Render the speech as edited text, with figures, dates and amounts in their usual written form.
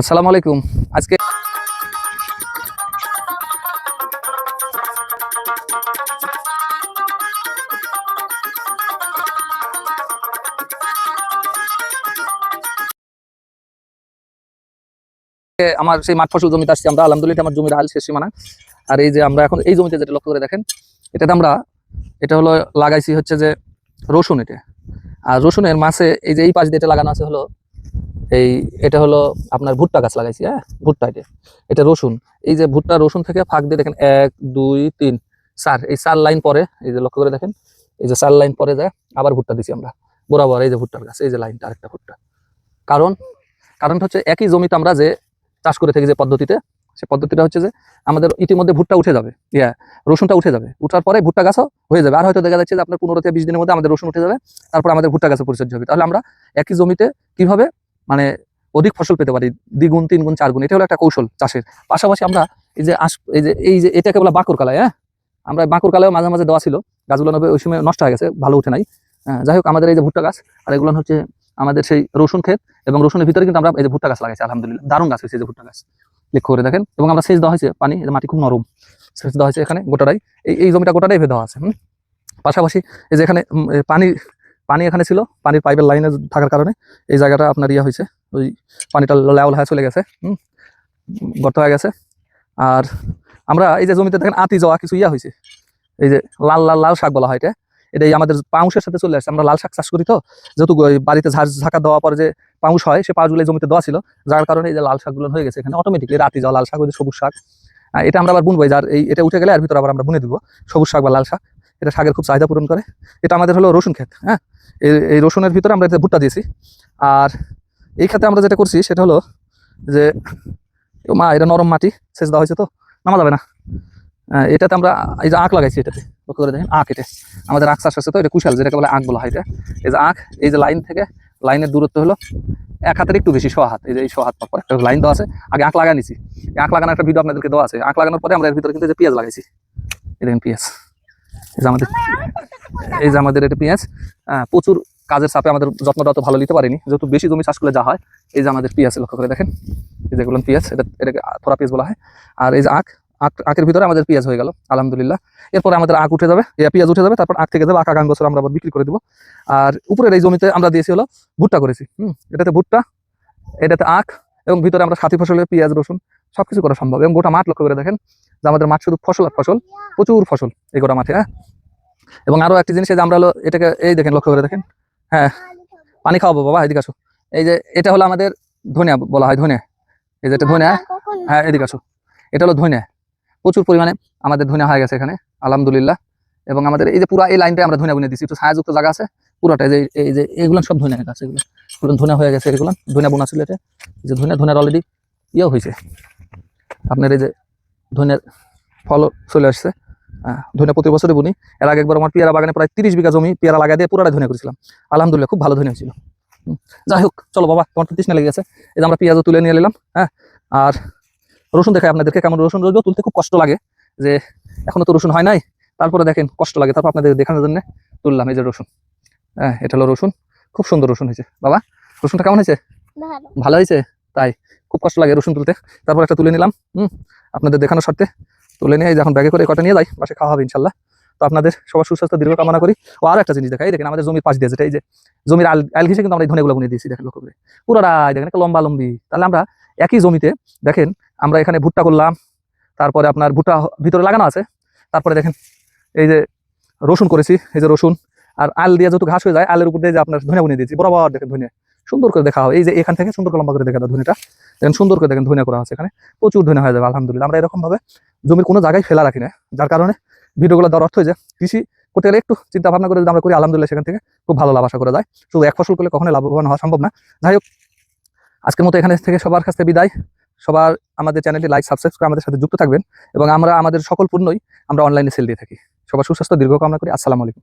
আসসালামু আলাইকুম। আজকে আমার সেই মাঠ ফসল জমিতে আসছি আমরা। আলহামদুলিল্লাহ আমার জমির হাল শেষ সীমানা। আর এই যে আমরা এখন এই জমিতে যেটা লক্ষ্য করে দেখেন, এটাতে আমরা এটা হলো লাগাইছি হচ্ছে যে রসুন। আর রসুনের মাঝে এই যে এই পাশ দিয়ে এটা লাগানো আছে হলো এই এটা হলো আপনার ভুট্টা গাছ লাগাইছি। হ্যাঁ, ভুট্টা এটা রসুন। এই যে ভুট্টা রসুন থেকে ফাঁক দিয়ে দেখেন 1 2 3 4, এই 4 লাইন পরে এই যে লক্ষ্য করে দেখেন, এই যে 4 লাইন পরে যায় আবার ভুট্টা দিছি আমরা বরাবর। এই যে ভুট্টার গাছ, এই যে লাইনটা আরেকটা ভুট্টা। কারণ কারণটা হচ্ছে একই জমিতে আমরা যে চাষ করে থাকি যে পদ্ধতিতে, সে পদ্ধতিটা হচ্ছে যে আমাদের ইতিমধ্যে ভুট্টা উঠে যাবে, রসুনটা উঠে যাবে, উঠার পরে ভুট্টা গাছও হয়ে যাবে। আর হয়তো দেখা যাচ্ছে যে আপনার 15 থেকে 20 দিনের মধ্যে আমাদের রসুন উঠে যাবে, তারপর আমাদের ভুট্টা গাছের পরিচর্যা হবে। তাহলে আমরা একই জমিতে কিভাবে মানে অধিক ফসল পেতে পারি, 2 গুণ 3 গুণ 4 গুণ, এটা হলো একটা কৌশল চাষের। পাশাপাশি আমরা এই যে এটাকে বলা বাঁকুর কালাই। আমরা বাঁকুর কালাইও মাঝে মাঝে দেওয়া ছিল, গাছগুলো ওই সময় নষ্ট হয়ে গেছে, ভালো উঠে নাই। যাই হোক, আমাদের এই যে ভুট্টা গাছ আর এগুলো হচ্ছে আমাদের সেই রসুন ক্ষেত, এবং রসুনের ভিতরে কিন্তু আমরা এই যে ভুট্টা গাছ লাগাইছি। আলহামদুলিল্লাহ দারুণ গাছ হয়েছে যে ভুট্টা গাছ, লক্ষ্য করে দেখেন। এবং আমরা সেচ দেওয়া হয়েছে পানি, মাটি খুব নরম, সেচ দেওয়া হয়েছে এখানে গোটাটাই, এই জমিটা গোটাটাই ভেদে দেওয়া আছে। পাশাপাশি এই যে এখানে পানি পানি এখানে ছিল, পানির পাইপের লাইনে থাকার কারণে এই জায়গাটা আপনার হয়েছে, ওই পানিটা লেওয়াল হয়ে চলে গেছে, গর্ত হয়ে গেছে। আর আমরা এই যে জমিতে দেখেন আতি যাওয়া কিছু হয়েছে, এই যে লাল লাল লাল শাক বলা হয় এটাই আমাদের পাউশের সাথে চলে আসছে। আমরা লাল শাক চাষ করি, তো যেহেতু বাড়িতে ঝাঁকা দেওয়ার পরে যে পাউশ হয়, সে পাউশগুলো জমিতে দেওয়া ছিল, যার কারণে এই যে লাল শাকগুলো হয়ে গেছে এখানে অটোমেটিকলি। রাতি যাওয়া লাল শাক, ওই যে সবুজ শাক, এটা আমরা আবার বুনবো। যার এটা উঠে গেলে আর ভিতরে আবার আমরা বুনে দিব সবুজ শাক বা লাল শাক। এটা শাকের খুব চাহিদা পূরণ করে। এটা আমাদের হলো রসুন ক্ষেত। এই রসুনের ভিতরে আমরা ভুট্টা দিয়েছি। আর এই ক্ষেত্রে আমরা যেটা করছি সেটা হলো যে এটা নরম মাটি, সেচ দেওয়া হয়েছে, তো নামা যাবে না। এটাতে আমরা এই যে আখ লাগাইছি, এটাতে লক্ষ্য করে দেখেন আখ, এটা আমাদের আখ চাষ আছে, তো এটা কুশাল যেটাকে বলে আখ বলা হয়। এই যে আখ, এই যে লাইন থেকে লাইনের দূরত্ব হলো 1 হাতের একটু বেশি, 100 হাত। এই যে এই 100 হাত পর একটা লাইন দেওয়া আছে। আগে আখ লাগা নিছি, আখ লাগানোর একটা ভিডিও আপনাদেরকে দেওয়া আছে। আখ লাগানোর পরে আমরা এর ভিতরে কিন্তু যে পেঁয়াজ লাগাইছি, এই দেখেন পেঁয়াজ, এই যে আমাদের এটা পেঁয়াজ। প্রচুর কাজের চাপে আমাদের যত্নটা অত ভালো নিতে পারিনি, যেহেতু বেশি জমি চাষ করলে যা হয়। এই যে আমাদের পেঁয়াজ লক্ষ্য করে দেখেন, এই যেগুলো পেঁয়াজ, এটাকে থোড়া পেঁয়াজ বলা হয়। আর এই যে আখের ভিতরে আমাদের পেঁয়াজ হয়ে গেল আলহামদুলিল্লাহ। এরপরে আমাদের আখ উঠে যাবে, পেঁয়াজ উঠে যাবে, তারপর আখ থেকে যাবে, আগামী বছর আমরা আবার বিক্রি করে দিব। আর উপরের এই জমিতে আমরা দিয়েছি হলো ভুট্টা করেছি। এটাতে ভুট্টা, এটাতে আখ, এবং ভিতরে আমরা সাথী ফসলের পেঁয়াজ রসুন সবকিছু করা সম্ভব। এবং গোটা মাঠ লক্ষ্য করে দেখেন যে আমাদের মাঠ শুধু ফসল আর ফসল, প্রচুর ফসল এই গোটা মাঠে। এবং আরো একটি জিনিস, যে আমরা হলো এটাকে এই দেখেন লক্ষ্য করে দেখেন, পানি খাওয়াবো বাবা, এদিকে আসো। এই যে এটা হলো আমাদের ধনিয়া বলা হয়, ধনিয়া। এই যে এটা ধনিয়া, এদিকে আসো। এটা হলো ধনিয়া, প্রচুর পরিমাণে আমাদের ধনিয়া হয়ে গেছে এখানে আলহামদুলিল্লাহ। এবং আমাদের এই যে পুরো এই লাইনটা আমরা ধনিয়া বুনে দিচ্ছি, একটু ছায়াযুক্ত জায়গা আছে পুরোটা। এই যে এগুলো সব ধনিয়া গাছ, এগুলো ধনিয়া হয়ে গেছে, এগুলো ধনিয়া বোনা ছিল। এটা যে ধনিয়ার অলরেডি হয়েছে আপনার, এই যে ধনিয়ার ফল চলে আসছে। ধনিয়া প্রতি বছরই বুনি। এর আগে একবার আমার পেয়ারা বাগানে প্রায় 30 বিঘা জমি পেয়ারা লাগাই দিয়ে পুরাটা ধনিয়া করেছিলাম আলহামদুলিল্লাহ, খুব ভালো ধনিয়া হয়েছিল। যাই হোক, চলো বাবা, তোমার তো তৃষ্ণা লেগে গেছে। এই যে আমরা পেঁয়াজও তুলে নিয়ে নিলাম। আর রসুন দেখাই আপনাদেরকে কেমন। রসুন রোজও তুলতে খুব কষ্ট লাগে, যে এখনো তো রসুন হয় নাই, তারপরে দেখেন কষ্ট লাগে, তারপর আপনাদের দেখানোর জন্য তুললাম। এই যে রসুন, এটা হলো রসুন, খুব সুন্দর রসুন হয়েছে বাবা। রসুনটা কেমন হয়েছে? ভালো হয়েছে। তাই খুব কষ্ট লাগে রসুন তুলতে, তারপর একটা তুলে নিলাম আপনাদের দেখানোর স্বার্থে। তুলে নিয়ে যখন ব্যাগে করে কটা নিয়ে যাই, বাসে খাওয়া হবে ইনশাল্লাহ। তো আপনাদের সবার সুস্বাস্থ্য দীর্ঘ কামনা করি। ও আরো একটা জিনিস দেখাই, দেখেন আমাদের জমির পাশ দিয়ে যেটা, এই যে জমির আল ঘিসে কিন্তু আমরা এই ধনেগুলো বুনে দিয়েছি, দেখেন লক্ষ্য করে পুরোটাই দেখেন একটা লম্বা লম্বি। তাহলে আমরা একই জমিতে দেখেন আমরা এখানে ভুট্টা করলাম, তারপরে আপনার ভুট্টা ভিতরে লাগানো আছে, তারপরে দেখেন এই যে রসুন করেছি, এই যে রসুন। আর আল দিয়ে যেহেতু ঘাস হয়ে যায়, আলের উপর দিয়ে যে আপনার ধনিয়া বুনে দিয়েছি বরাবর, দেখেন ধনিয়া সুন্দর করে দেখা হয়। এই যে এখান থেকে সুন্দর করে লম্বা করে দেখা ধনিয়াটা দেখেন, সুন্দর করে দেখেন ধনিয়া করা আছে এখানে, প্রচুর ধনিয়া হয়ে যাবে আলহামদুলিল্লাহ। আমরা এরকম ভাবে জমির কোনো জায়গায় ফেলা রাখি না, যার কারণে ভিডিওগুলো দেওয়ার অর্থ হয়ে যায় কৃষি করতে গেলে একটু চিন্তা ভাবনা করে যদি আমরা করি, আলহামদুলিল্লাহ সেখান থেকে খুব ভালো লাভ আশা করা যায়। শুধু এক ফসল করলে কখনোই লাভবান হওয়া সম্ভব না। যাই হোক, আজকের মতো এখানে থেকে সবার কাছ থেকে বিদায়। সবার আমাদের চ্যানেলটি লাইক সাবস্ক্রাইব করে আমাদের সাথে যুক্ত থাকবেন, এবং আমরা আমাদের সকল পণ্যই আমরা অনলাইনে সেল দিয়ে থাকি। সবার সুস্বাস্থ্য দীর্ঘ কামনা করি। আসসালামু আলাইকুম।